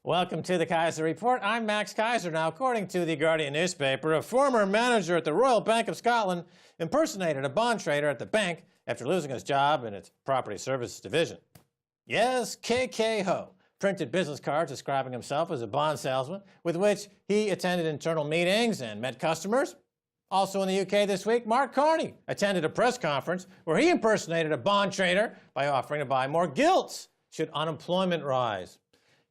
Welcome to the Kaiser Report. I'm Max Kaiser. Now, according to the Guardian newspaper, a former manager at the Royal Bank of Scotland impersonated a bond trader at the bank after losing his job in its property services division. Yes, KK printed business cards describing himself as a bond salesman with which he attended internal meetings and met customers. Also in the UK this week, Mark Carney attended a press conference where he impersonated a bond trader by offering to buy more gilts should unemployment rise.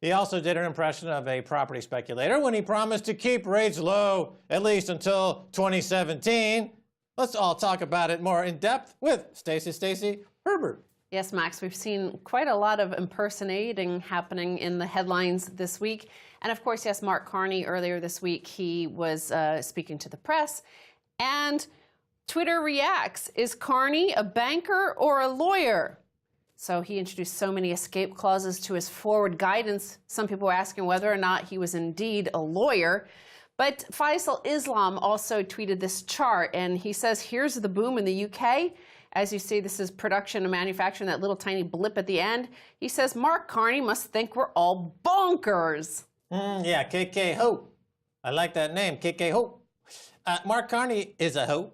He also did an impression of a property speculator when he promised to keep rates low, at least until 2017. Let's all talk about it more in depth with Stacey Herbert. Yes, Max, we've seen quite a lot of impersonating happening in the headlines this week. And of course, yes, Mark Carney earlier this week, he was speaking to the press. And Twitter reacts, is Carney a banker or a lawyer? So he introduced so many escape clauses to his forward guidance. Some people were asking whether or not he was indeed a lawyer. But Faisal Islam also tweeted this chart, and he says, here's the boom in the UK. As you see, this is production and manufacturing, that little tiny blip at the end. He says, Mark Carney must think we're all bonkers. Yeah, KK. I like that name, KK. Mark Carney is a hoe.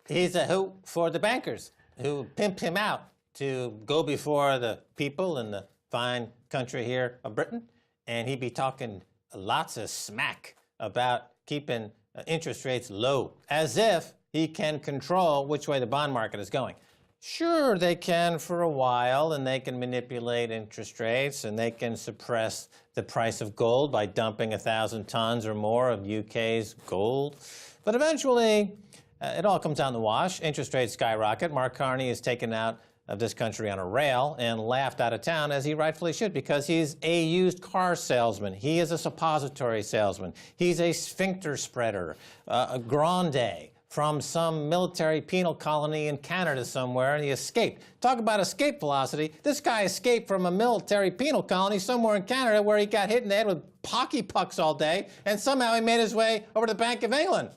He's a hoe for the bankers who pimp him out to go before the people in the fine country here of Britain, and he'd be talking lots of smack about keeping interest rates low, as if he can control which way the bond market is going. Sure, they can for a while, and they can manipulate interest rates, and they can suppress the price of gold by dumping 1,000 tons or more of UK's gold. But eventually, it all comes out in the wash. Interest rates skyrocket. Mark Carney is taken out of this country on a rail and laughed out of town, as he rightfully should, because he's a used car salesman. He is a suppository salesman. He's a sphincter spreader, a grande from some military penal colony in Canada somewhere, and he escaped. Talk about escape velocity. This guy escaped from a military penal colony somewhere in Canada where he got hit in the head with hockey pucks all day, and somehow he made his way over to the Bank of England.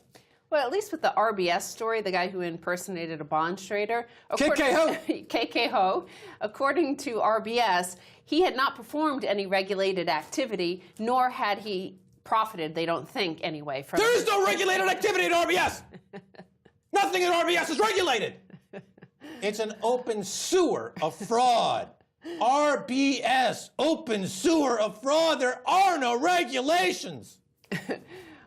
Well, at least with the RBS story, the guy who impersonated a bond trader. KK. According to RBS, he had not performed any regulated activity, nor had he profited, they don't think anyway. From There is no regulated activity at RBS! Nothing at RBS is regulated! It's an open sewer of fraud. RBS, open sewer of fraud. There are no regulations.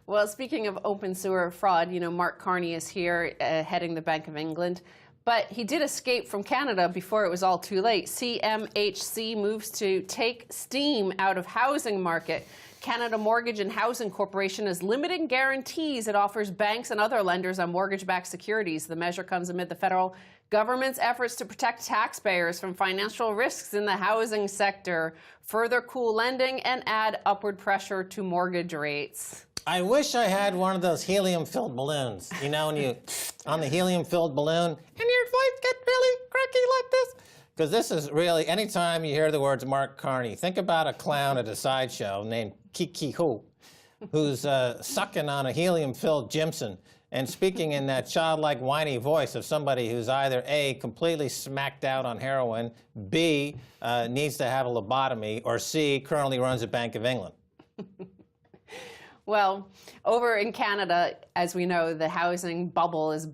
Well, speaking of open sewer fraud, you know, Mark Carney is here heading the Bank of England. But he did escape from Canada before it was all too late. CMHC moves to take steam out of housing market. Canada Mortgage and Housing Corporation is limiting guarantees it offers banks and other lenders on mortgage-backed securities. The measure comes amid the federal government's efforts to protect taxpayers from financial risks in the housing sector, further cool lending, and add upward pressure to mortgage rates. I wish I had one of those helium-filled balloons. You know, when you, on the helium-filled balloon, and your voice gets really cracky like this. Because this is really, anytime you hear the words Mark Carney, think about a clown at a sideshow named Kiki Ho, who's sucking on a helium-filled Jimson and speaking in that childlike, whiny voice of somebody who's either A, completely smacked out on heroin, B, needs to have a lobotomy, or C, currently runs a Bank of England. Well, over in Canada, as we know, the housing bubble is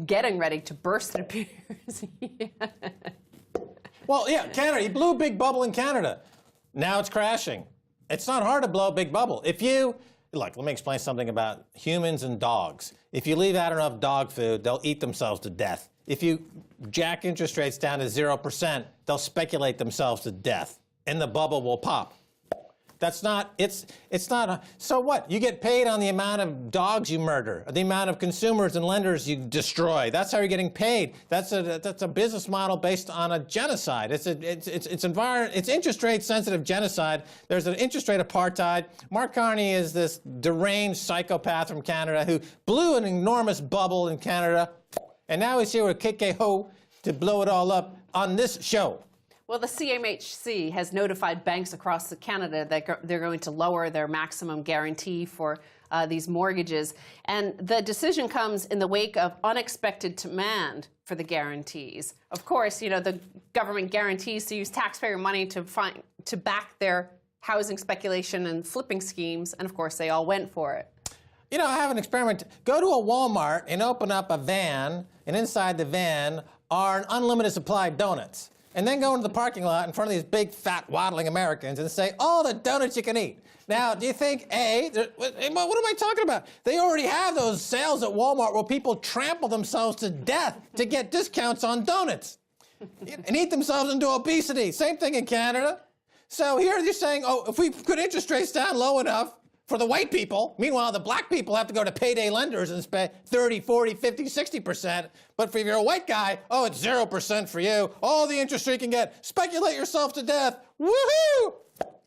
getting ready to burst, it appears. Yeah. Well, yeah, Canada. You blew a big bubble in Canada. Now it's crashing. It's not hard to blow a big bubble. If you, look, let me explain something about humans and dogs. If you leave out enough dog food, they'll eat themselves to death. If you jack interest rates down to 0%, they'll speculate themselves to death, and the bubble will pop. That's not, it's not, so what? You get paid on the amount of dogs you murder, the amount of consumers and lenders you destroy. That's how you're getting paid. That's a business model based on a genocide. It's interest rate sensitive genocide. There's an interest rate apartheid. Mark Carney is this deranged psychopath from Canada who blew an enormous bubble in Canada, and now he's here with KK to blow it all up on this show. Well, the CMHC has notified banks across Canada that they're going to lower their maximum guarantee for these mortgages. And the decision comes in the wake of unexpected demand for the guarantees. Of course, you know, the government guarantees to use taxpayer money to back their housing speculation and flipping schemes, and of course they all went for it. You know, I have an experiment. Go to a Walmart and open up a van, and inside the van are an unlimited supply of donuts. And then go into the parking lot in front of these big, fat, waddling Americans and say, all the donuts you can eat. Now, do you think, what am I talking about? They already have those sales at Walmart where people trample themselves to death to get discounts on donuts and eat themselves into obesity. Same thing in Canada. So here you're saying, oh, if we put interest rates down low enough for the white people, meanwhile, the black people have to go to payday lenders and spend 30, 40, 50, 60%. But if you're a white guy, oh, it's 0% for you. All the interest you can get. Speculate yourself to death. Woohoo!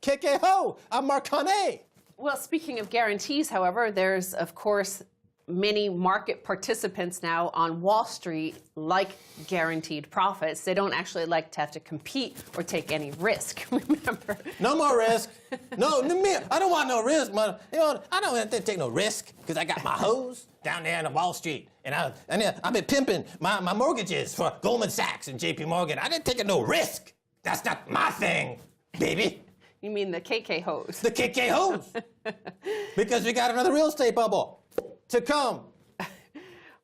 K-K-ho! I'm Mark Carney. Well, speaking of guarantees, however, there's, of course, many market participants now on Wall Street like guaranteed profits. They don't actually like to have to compete or take any risk, remember? No more risk. No, I don't want no risk. You know, I don't have to take no risk because I got my hose down there on Wall Street. And I've been pimping my mortgages for Goldman Sachs and JP Morgan. I didn't take no risk. That's not my thing, baby. You mean the KK hose? The KK hose. Because we got another real estate bubble to come.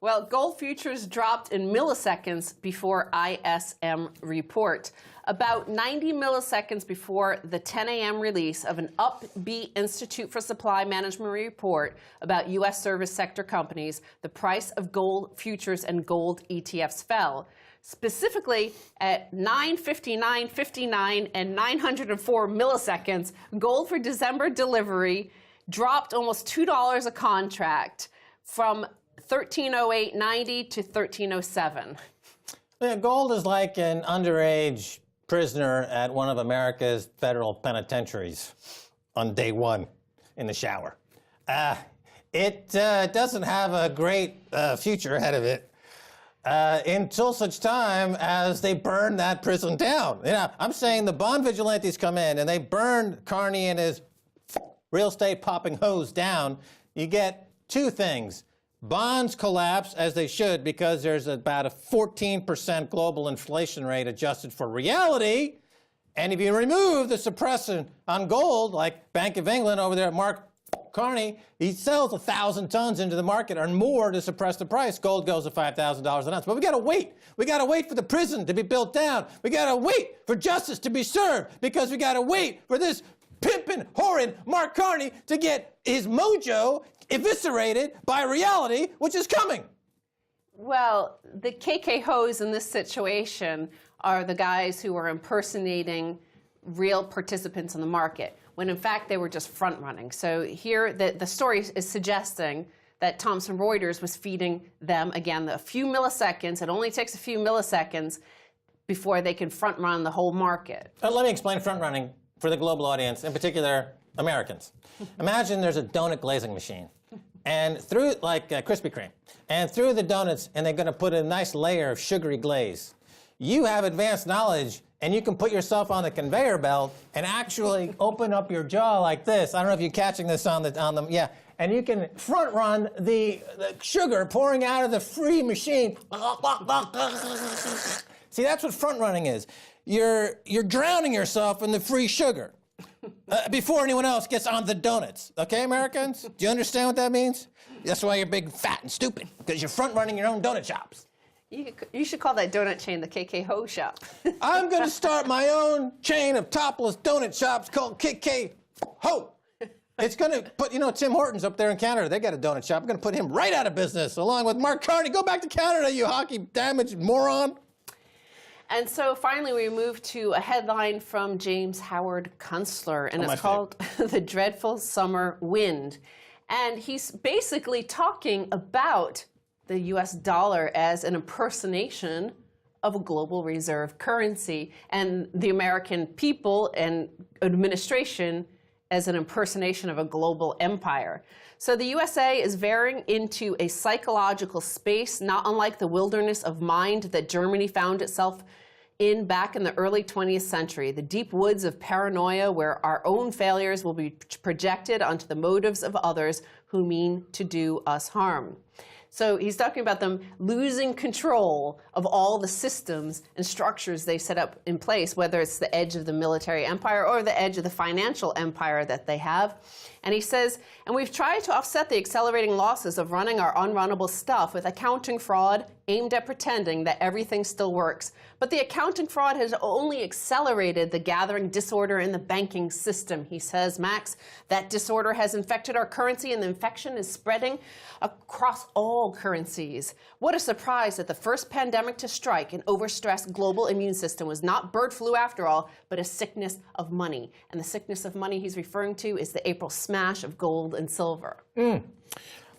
Well, gold futures dropped in milliseconds before ISM report. About 90 milliseconds before the 10 a.m. release of an upbeat Institute for Supply Management report about U.S. service sector companies, the price of gold futures and gold ETFs fell. Specifically, at 9:59:59 and 904 milliseconds, gold for December delivery dropped almost $2 a contract from 1308.90 to 1307. Yeah, gold is like an underage prisoner at one of America's federal penitentiaries on day one in the shower. It doesn't have a great future ahead of it. Until such time as they burn that prison down. You know, I'm saying the bond vigilantes come in and they burn Carney and his real estate popping hose down. You get two things. Bonds collapse, as they should, because there's about a 14% global inflation rate adjusted for reality. And if you remove the suppressant on gold, like Bank of England over there at Mark Carney, he sells 1,000 tons into the market or more to suppress the price. Gold goes to $5,000 an ounce. But we got to wait. We got to wait for the prison to be built down. We got to wait for justice to be served because we got to wait for this pimpin', whoring Mark Carney to get his mojo eviscerated by reality, which is coming. Well, the KK hoes in this situation are the guys who are impersonating real participants in the market, when in fact they were just front running. So here the story is suggesting that Thomson Reuters was feeding them, again, a few milliseconds. It only takes a few milliseconds before they can front run the whole market. Let me explain front running for the global audience, in particular Americans. Imagine there's a donut glazing machine, and through, like Krispy Kreme, and through the donuts, and they're going to put a nice layer of sugary glaze. You have advanced knowledge, and you can put yourself on the conveyor belt and actually open up your jaw like this. I don't know if you're catching this on the yeah. And you can front run the sugar pouring out of the free machine. See, that's what front running is. You're drowning yourself in the free sugar before anyone else gets on the donuts. Okay, Americans? Do you understand what that means? That's why you're big, fat, and stupid, because you're front running your own donut shops. You should call that donut chain the KK Ho Shop. I'm going to start my own chain of topless donut shops called KK Ho. It's going to put, Tim Hortons up there in Canada. They got a donut shop. I'm going to put him right out of business, along with Mark Carney. Go back to Canada, you hockey-damaged moron. And so finally we move to a headline from James Howard Kunstler, and it's called The Dreadful Summer Wind. And he's basically talking about the US dollar as an impersonation of a global reserve currency, and the American people and administration as an impersonation of a global empire. So the USA is veering into a psychological space, not unlike the wilderness of mind that Germany found itself in back in the early 20th century, the deep woods of paranoia where our own failures will be projected onto the motives of others who mean to do us harm. So he's talking about them losing control of all the systems and structures they set up in place, whether it's the edge of the military empire or the edge of the financial empire that they have. And he says, and we've tried to offset the accelerating losses of running our unrunnable stuff with accounting fraud aimed at pretending that everything still works. But the accounting fraud has only accelerated the gathering disorder in the banking system, he says, Max. That disorder has infected our currency, and the infection is spreading across all currencies. What a surprise that the first pandemic to strike an overstressed global immune system was not bird flu after all, but a sickness of money. And the sickness of money he's referring to is the April smash of gold and silver.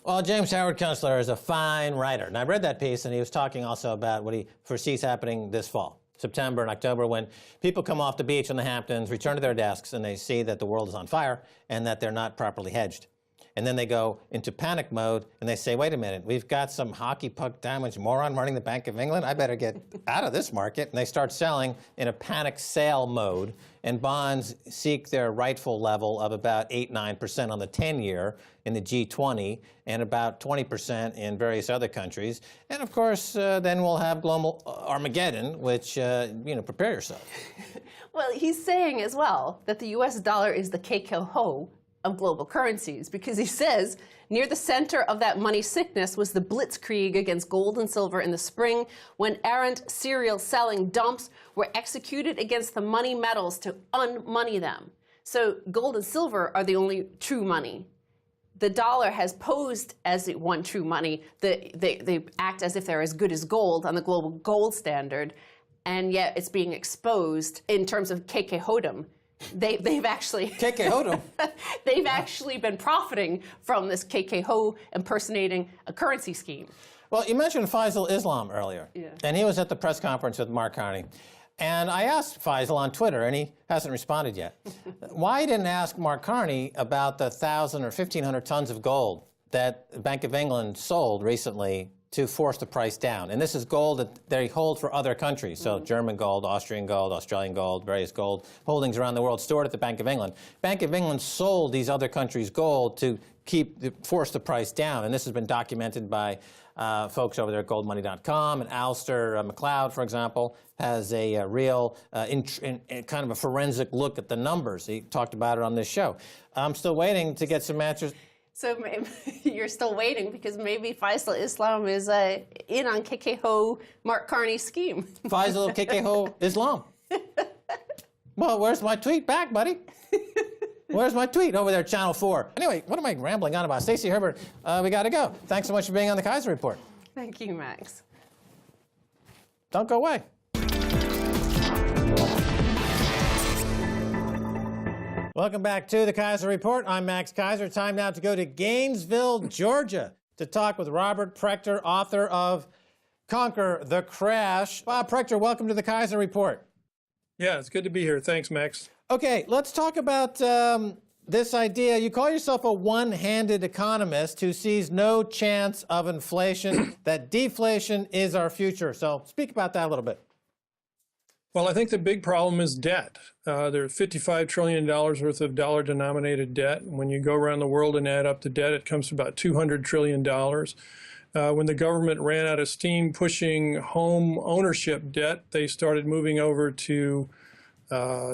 Well, James Howard Kunstler is a fine writer, and I read that piece, and he was talking also about what he foresees happening this fall, September and October, when people come off the beach in the Hamptons, return to their desks, and they see that the world is on fire and that they're not properly hedged. And then they go into panic mode, and they say, wait a minute, we've got some hockey puck damaged moron running the Bank of England. I better get out of this market. And they start selling in a panic sale mode, and bonds seek their rightful level of about 8-9% on the 10-year in the G20 and about 20% in various other countries. And of course, then we'll have global Armageddon, which, prepare yourself. Well, he's saying as well that the US dollar is the KKO of global currencies, because he says near the center of that money sickness was the blitzkrieg against gold and silver in the spring, when errant serial selling dumps were executed against the money metals to unmoney them. So gold and silver are the only true money. The dollar has posed as the one true money. They act as if they're as good as gold on the global gold standard, and yet it's being exposed in terms of KKOdom. They've actually KKOdom. They've actually been profiting from this KKO impersonating a currency scheme. Well, you mentioned Faisal Islam earlier, and he was at the press conference with Mark Carney. And I asked Faisal on Twitter, and he hasn't responded yet, why he didn't ask Mark Carney about the 1,000 or 1,500 tons of gold that the Bank of England sold recently to force the price down. And this is gold that they hold for other countries. So German gold, Austrian gold, Australian gold, various gold holdings around the world stored at the Bank of England. Bank of England sold these other countries' gold to force the price down. And this has been documented by folks over there at goldmoney.com. And Alistair MacLeod, for example, has a real kind of a forensic look at the numbers. He talked about it on this show. I'm still waiting to get some answers. So you're still waiting because maybe Faisal Islam is in on KKO Mark Carney's scheme. Faisal KKO Islam. Well, where's my tweet back, buddy? Where's my tweet? Over there, Channel 4. Anyway, what am I rambling on about? Stacey Herbert, we got to go. Thanks so much for being on the Kaiser Report. Thank you, Max. Don't go away. Welcome back to the Kaiser Report. I'm Max Kaiser. Time now to go to Gainesville, Georgia, to talk with Robert Prechter, author of Conquer the Crash. Bob Prechter, welcome to the Kaiser Report. Yeah, it's good to be here. Thanks, Max. Okay, let's talk about this idea. You call yourself a one-handed economist who sees no chance of inflation, that deflation is our future. So speak about that a little bit. Well, I think the big problem is debt. There's $55 trillion worth of dollar-denominated debt. When you go around the world and add up the debt, it comes to about $200 trillion. When the government ran out of steam pushing home ownership debt, they started moving over to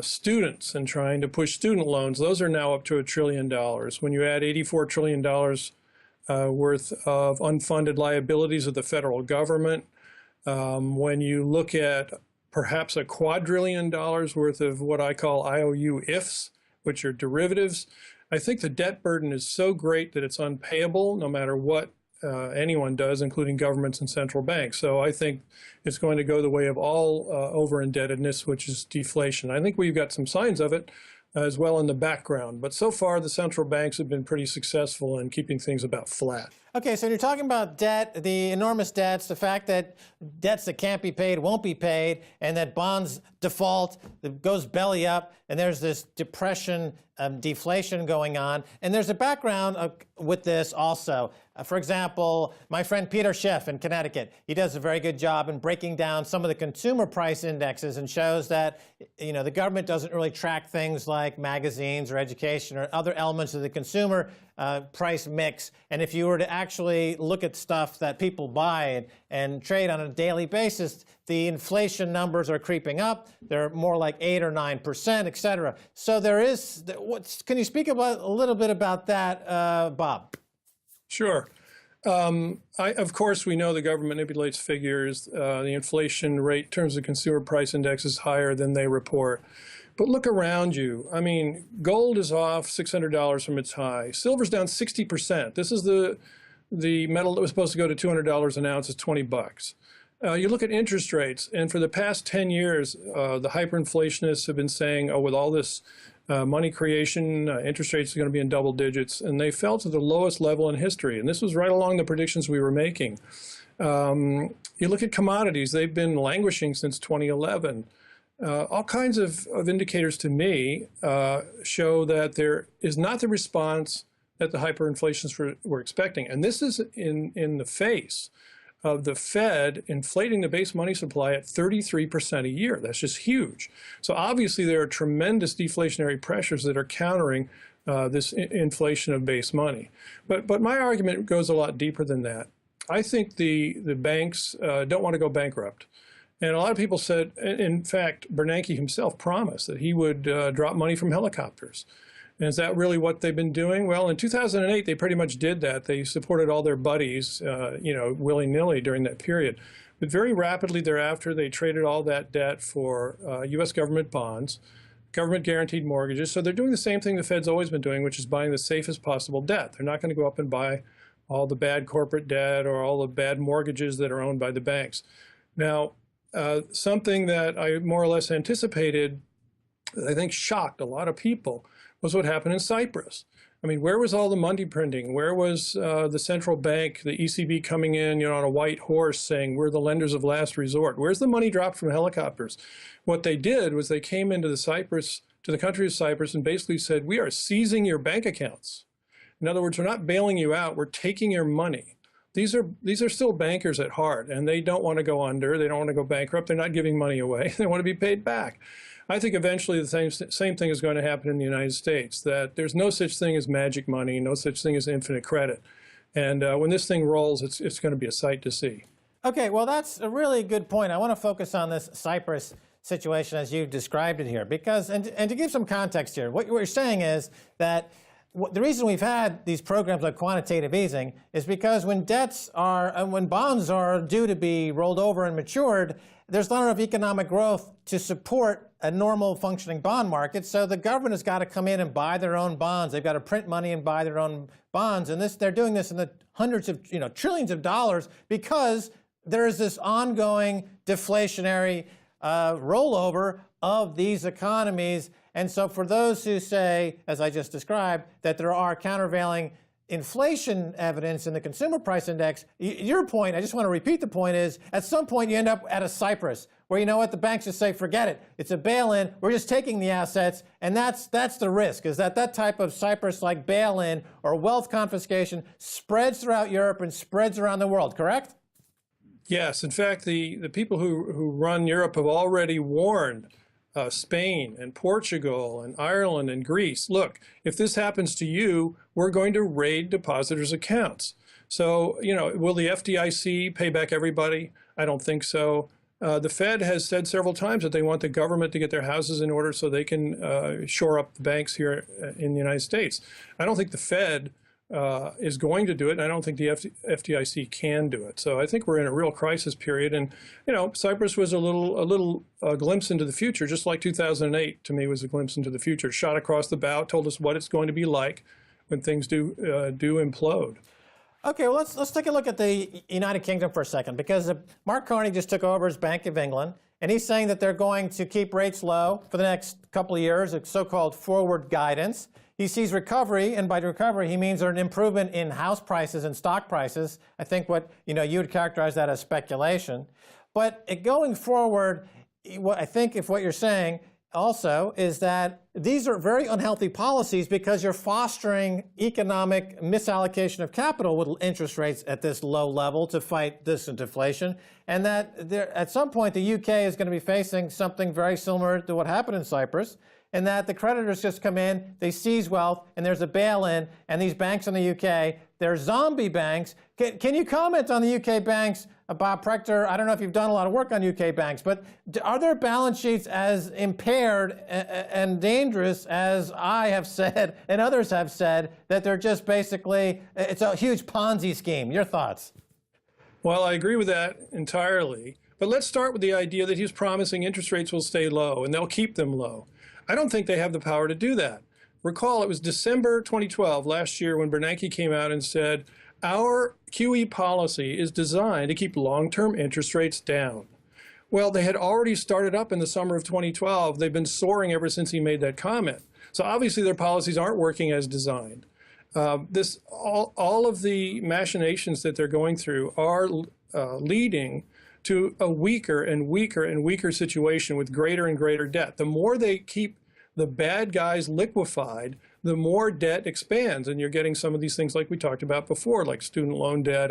students and trying to push student loans. Those are now up to $1 trillion. When you add $84 trillion worth of unfunded liabilities of the federal government, when you look at perhaps $1 quadrillion worth of what I call IOU ifs, which are derivatives, I think the debt burden is so great that it's unpayable no matter what anyone does, including governments and central banks. So I think it's going to go the way of all over-indebtedness, which is deflation. I think we've got some signs of it as well in the background. But so far, the central banks have been pretty successful in keeping things about flat. Okay, so you're talking about debt, the enormous debts, the fact that debts that can't be paid won't be paid, and that bonds default, it goes belly up, and there's this depression, deflation going on. And there's a background with this also. For example, my friend Peter Schiff in Connecticut, he does a very good job in breaking down some of the consumer price indexes and shows that, the government doesn't really track things like magazines or education or other elements of the consumer price mix. And if you were to actually look at stuff that people buy and trade on a daily basis, the inflation numbers are creeping up. They're more like 8 or 9%, et cetera. So there is, can you speak about a little bit about that, Bob? Sure. Of course, we know the government manipulates figures. The inflation rate in terms of consumer price index is higher than they report. But look around you. I mean, gold is off $600 from its high. Silver's down 60%. This is the metal that was supposed to go to $200 an ounce is 20 bucks. You look at interest rates, and for the past 10 years, the hyperinflationists have been saying, oh, with all this money creation, interest rates are going to be in double digits, and they fell to the lowest level in history. And this was right along the predictions we were making. You look at commodities, they've been languishing since 2011. All kinds of indicators to me show that there is not the response that the hyperinflationists were expecting. And this is in the face of the Fed inflating the base money supply at 33% a year. That's just huge. So obviously there are tremendous deflationary pressures that are countering this inflation of base money. But my argument goes a lot deeper than that. I think the banks don't want to go bankrupt. And a lot of people said, in fact, Bernanke himself promised that he would drop money from helicopters. And is that really what they've been doing? Well, in 2008, they pretty much did that. They supported all their buddies, willy-nilly during that period. But very rapidly thereafter, they traded all that debt for U.S. government bonds, government-guaranteed mortgages. So they're doing the same thing the Fed's always been doing, which is buying the safest possible debt. They're not going to go up and buy all the bad corporate debt or all the bad mortgages that are owned by the banks. Now, something that I more or less anticipated, I think shocked a lot of people, was what happened in Cyprus. I mean, where was all the money printing? Where was the central bank, the ECB coming in, on a white horse saying, we're the lenders of last resort? Where's the money dropped from helicopters? What they did was they came into the country of Cyprus and basically said, we are seizing your bank accounts. In other words, we're not bailing you out, we're taking your money. These are still bankers at heart, and they don't want to go under, they don't want to go bankrupt, they're not giving money away, they want to be paid back. I think eventually the same thing is going to happen in the United States, that there's no such thing as magic money, no such thing as infinite credit. And when this thing rolls, it's going to be a sight to see. Okay, well, that's a really good point. I want to focus on this Cyprus situation as you described it here, because, and to give some context here, what you're saying is that the reason we've had these programs like quantitative easing is because when bonds are due to be rolled over and matured, there's not enough economic growth to support a normal functioning bond market. So the government has got to come in and buy their own bonds. They've got to print money and buy their own bonds. And they're doing this in the hundreds of, trillions of dollars because there is this ongoing deflationary rollover of these economies. And so for those who say, as I just described, that there are countervailing inflation evidence in the consumer price index, your point, I just want to repeat the point, is at some point you end up at a Cyprus where, the banks just say, forget it. It's a bail-in. We're just taking the assets. And that's the risk, is that type of Cyprus-like bail-in or wealth confiscation spreads throughout Europe and spreads around the world, correct? Yes. In fact, the people who run Europe have already warned Spain and Portugal and Ireland and Greece, look, if this happens to you, we're going to raid depositors' accounts. So, will the FDIC pay back everybody? I don't think so. The Fed has said several times that they want the government to get their houses in order so they can shore up the banks here in the United States. I don't think the Fed is going to do it, and I don't think the FDIC can do it. So I think we're in a real crisis period. And Cyprus was a little glimpse into the future, just like 2008 to me was a glimpse into the future. Shot across the bow, told us what it's going to be like when things do implode. Okay, well, let's take a look at the United Kingdom for a second, because Mark Carney just took over as Bank of England, and he's saying that they're going to keep rates low for the next couple of years, a so-called forward guidance. He sees recovery, and by recovery, he means an improvement in house prices and stock prices. I think you would characterize that as speculation. But going forward, I think if what you're saying also is that these are very unhealthy policies because you're fostering economic misallocation of capital with interest rates at this low level to fight this inflation, and that at some point the UK is going to be facing something very similar to what happened in Cyprus, and that the creditors just come in, they seize wealth, and there's a bail-in, and these banks in the UK they're zombie banks. Can you comment on the UK banks, Bob Prechter? I don't know if you've done a lot of work on UK banks, but are their balance sheets as impaired and dangerous as I have said and others have said, that they're just basically, it's a huge Ponzi scheme? Your thoughts? Well, I agree with that entirely. But let's start with the idea that he's promising interest rates will stay low and they'll keep them low. I don't think they have the power to do that. Recall, it was December 2012, last year, when Bernanke came out and said, our QE policy is designed to keep long-term interest rates down. Well, they had already started up in the summer of 2012. They've been soaring ever since he made that comment. So obviously their policies aren't working as designed. All of the machinations that they're going through are leading to a weaker and weaker and weaker situation with greater and greater debt. The more they keep the bad guys liquefied, the more debt expands. And you're getting some of these things like we talked about before, like student loan debt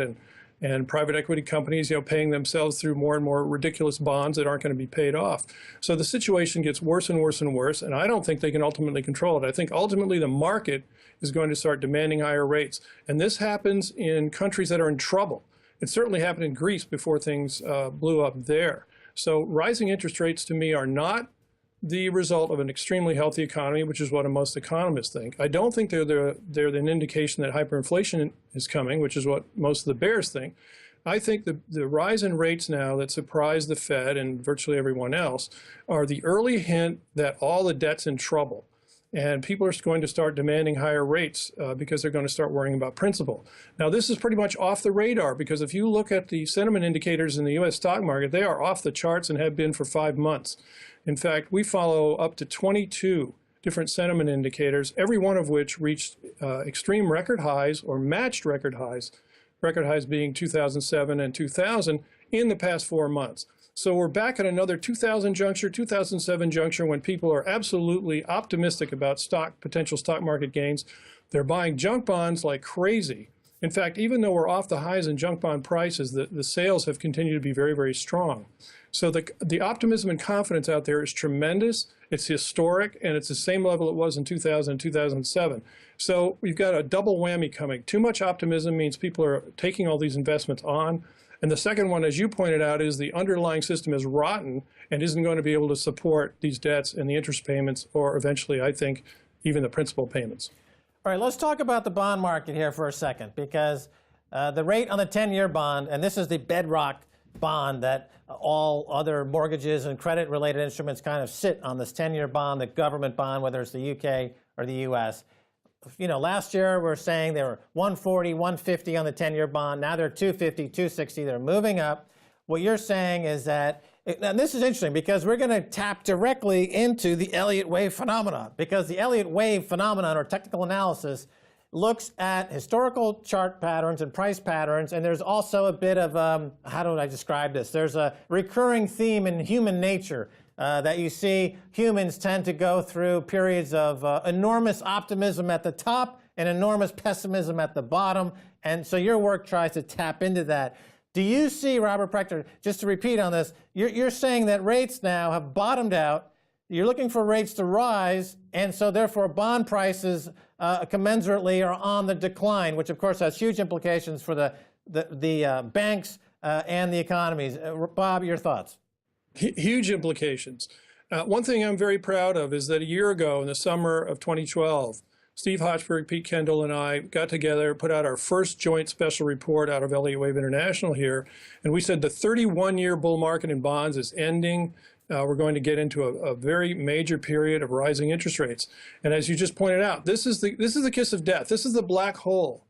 and private equity companies, paying themselves through more and more ridiculous bonds that aren't going to be paid off. So the situation gets worse and worse and worse, and I don't think they can ultimately control it. I think ultimately the market is going to start demanding higher rates. And this happens in countries that are in trouble. It certainly happened in Greece before things blew up there. So rising interest rates to me are not the result of an extremely healthy economy, which is what most economists think. I don't think they're an indication that hyperinflation is coming, which is what most of the bears think. I think the rise in rates now that surprised the Fed and virtually everyone else are the early hint that all the debt's in trouble. And people are going to start demanding higher rates because they're going to start worrying about principal. Now, this is pretty much off the radar, because if you look at the sentiment indicators in the U.S. stock market, they are off the charts and have been for 5 months. In fact, we follow up to 22 different sentiment indicators, every one of which reached extreme record highs or matched record highs being 2007 and 2000 in the past 4 months. So we're back at another 2000 juncture, 2007 juncture, when people are absolutely optimistic about potential stock market gains. They're buying junk bonds like crazy. In fact, even though we're off the highs in junk bond prices, the sales have continued to be very, very strong. So the optimism and confidence out there is tremendous. It's historic, and it's the same level it was in 2000 and 2007. So we've got a double whammy coming. Too much optimism means people are taking all these investments on. And the second one, as you pointed out, is the underlying system is rotten and isn't going to be able to support these debts and the interest payments, or eventually, I think, even the principal payments. All right, let's talk about the bond market here for a second, because the rate on the 10-year bond, and this is the bedrock bond that all other mortgages and credit-related instruments kind of sit on, this 10-year bond, the government bond, whether it's the UK or the US. Last year we're saying they were 140, 150 on the 10-year bond. Now they're 250, 260. They're moving up. What you're saying is that, and this is interesting because we're going to tap directly into the Elliott wave phenomenon, because the Elliott wave phenomenon, or technical analysis, looks at historical chart patterns and price patterns, and there's also a bit of, how do I describe this? There's a recurring theme in human nature that you see humans tend to go through periods of enormous optimism at the top and enormous pessimism at the bottom, and so your work tries to tap into that. Do you see, Robert Prechter, just to repeat on this, you're saying that rates now have bottomed out, you're looking for rates to rise, and so therefore bond prices commensurately are on the decline, which of course has huge implications for the banks and the economies. Bob, your thoughts? Huge implications. One thing I'm very proud of is that a year ago, in the summer of 2012, Steve Hochberg, Pete Kendall, and I got together, put out our first joint special report out of Elliott Wave International here, and we said the 31-year bull market in bonds is ending. We're going to get into a very major period of rising interest rates. And as you just pointed out, this is the kiss of death. This is the black hole.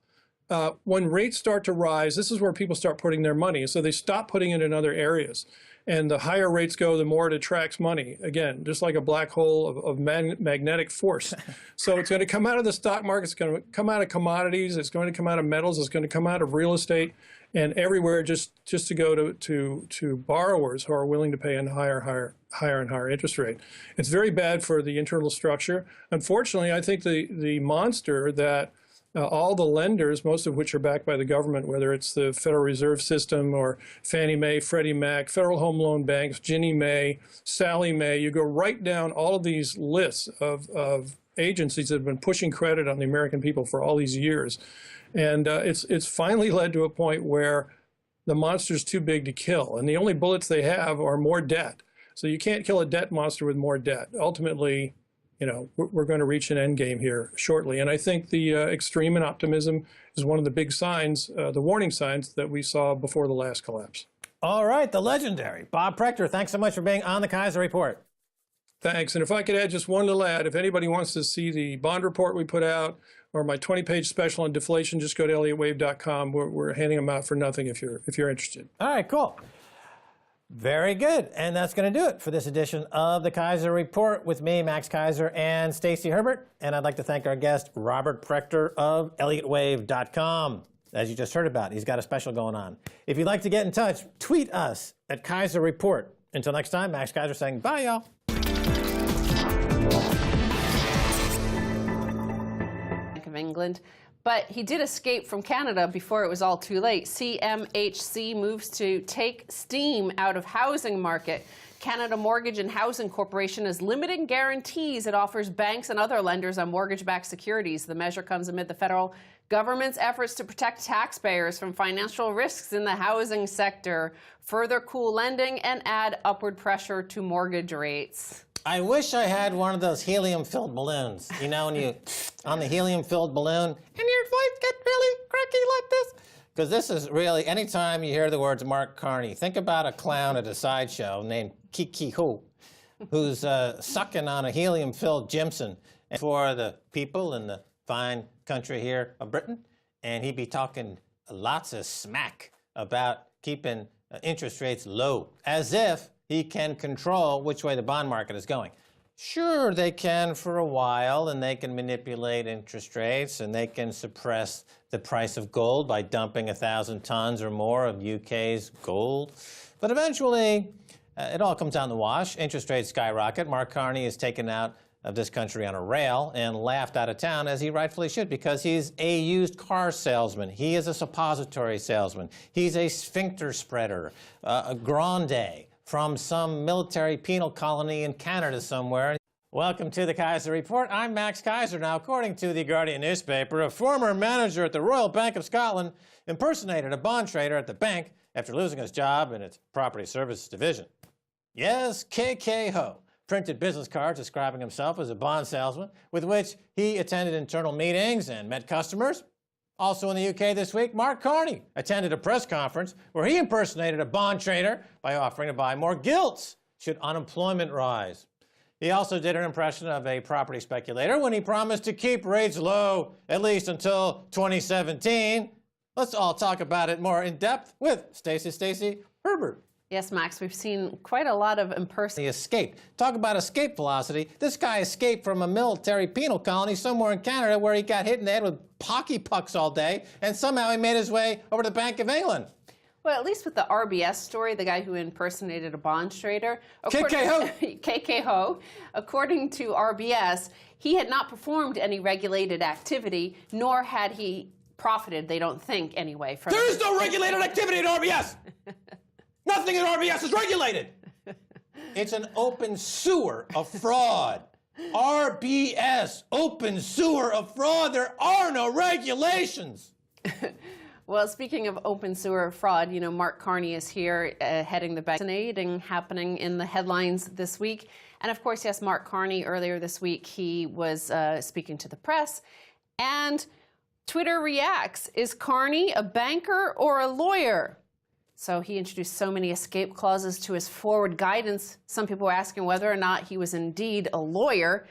When rates start to rise, this is where people start putting their money. So they stop putting it in other areas. And the higher rates go, the more it attracts money. Again, just like a black hole of magnetic force. So it's going to come out of the stock market. It's going to come out of commodities. It's going to come out of metals. It's going to come out of real estate, and everywhere just to go to borrowers who are willing to pay a higher and higher interest rate. It's very bad for the internal structure. Unfortunately, I think the monster that all the lenders, most of which are backed by the government, whether it's the Federal Reserve System or Fannie Mae, Freddie Mac, Federal Home Loan Banks, Ginnie Mae, Sallie Mae, you go right down all of these lists of agencies that have been pushing credit on the American people for all these years. And it's finally led to a point where the monster's too big to kill. And the only bullets they have are more debt. So you can't kill a debt monster with more debt. Ultimately, you know, we're going to reach an end game here shortly. And I think the extreme in optimism is one of the big signs, the warning signs that we saw before the last collapse. All right, the legendary Bob Prechter, thanks so much for being on the Kaiser Report. Thanks. And if I could add just one little ad, if anybody wants to see the bond report we put out or my 20-page special on deflation, just go to ElliottWave.com. We're handing them out for nothing if you're interested. All right, cool. Very good. And that's going to do it for this edition of the Kaiser Report with me, Max Kaiser, and Stacey Herbert. And I'd like to thank our guest, Robert Prechter of ElliottWave.com. As you just heard about, he's got a special going on. If you'd like to get in touch, tweet us at Kaiser Report. Until next time, Max Kaiser saying bye, y'all. Bank of England. But he did escape from Canada before it was all too late. CMHC moves to take steam out of housing market. Canada Mortgage and Housing Corporation is limiting guarantees it offers banks and other lenders on mortgage-backed securities. The measure comes amid the federal government's efforts to protect taxpayers from financial risks in the housing sector, further cool lending, and add upward pressure to mortgage rates. I wish I had one of those helium-filled balloons. You know, when you, on the helium-filled balloon, and your voice gets really cracky like this. Because this is really, anytime you hear the words Mark Carney, think about a clown at a sideshow named Kruh, who's sucking on a helium-filled Jimson for the people in the fine country here of Britain. And he'd be talking lots of smack about keeping interest rates low, as if he can control which way the bond market is going. Sure, they can for a while, and they can manipulate interest rates, and they can suppress the price of gold by dumping 1,000 tons or more of UK's gold. But eventually, it all comes down the wash. Interest rates skyrocket. Mark Carney is taken out of this country on a rail and laughed out of town, as he rightfully should, because he's a used car salesman. He is a suppository salesman. He's a sphincter spreader, a grande from some military penal colony in Canada somewhere. Welcome to the Kaiser Report. I'm Max Kaiser. Now, according to the Guardian newspaper, a former manager at the Royal Bank of Scotland impersonated a bond trader at the bank after losing his job in its property services division. Yes, KK printed business cards describing himself as a bond salesman, with which he attended internal meetings and met customers. Also in the UK this week, Mark Carney attended a press conference where he impersonated a bond trader by offering to buy more gilts should unemployment rise. He also did an impression of a property speculator when he promised to keep rates low at least until 2017. Let's all talk about it more in depth with Stacey Herbert. Yes, Max, we've seen quite a lot of He escaped. Talk about escape velocity. This guy escaped from a military penal colony somewhere in Canada where he got hit in the head with hockey pucks all day, and somehow he made his way over to the Bank of England. Well, at least with the RBS story, the guy who impersonated a bond trader. KK According to RBS, he had not performed any regulated activity, nor had he profited, they don't think anyway, from There is no regulated activity at RBS! Nothing at RBS is regulated. It's an open sewer of fraud. RBS, open sewer of fraud. There are no regulations. Well, speaking of open sewer fraud, you know, Mark Carney is here heading the bank. Fascinating happening in the headlines this week. And of course, yes, Mark Carney earlier this week, he was speaking to the press. And Twitter reacts, is Carney a banker or a lawyer? So he introduced so many escape clauses to his forward guidance. Some people were asking whether or not he was indeed a lawyer.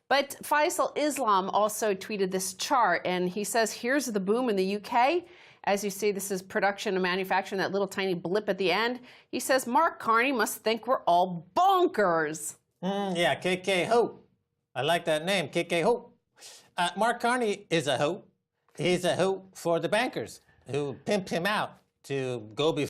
But Faisal Islam also tweeted this chart, and he says, here's the boom in the UK. As you see, this is production and manufacturing, that little tiny blip at the end. He says, Mark Carney must think we're all bonkers. Yeah, KK I like that name, KK Mark Carney is a hoe. He's a hoe for the bankers who pimped him out to go before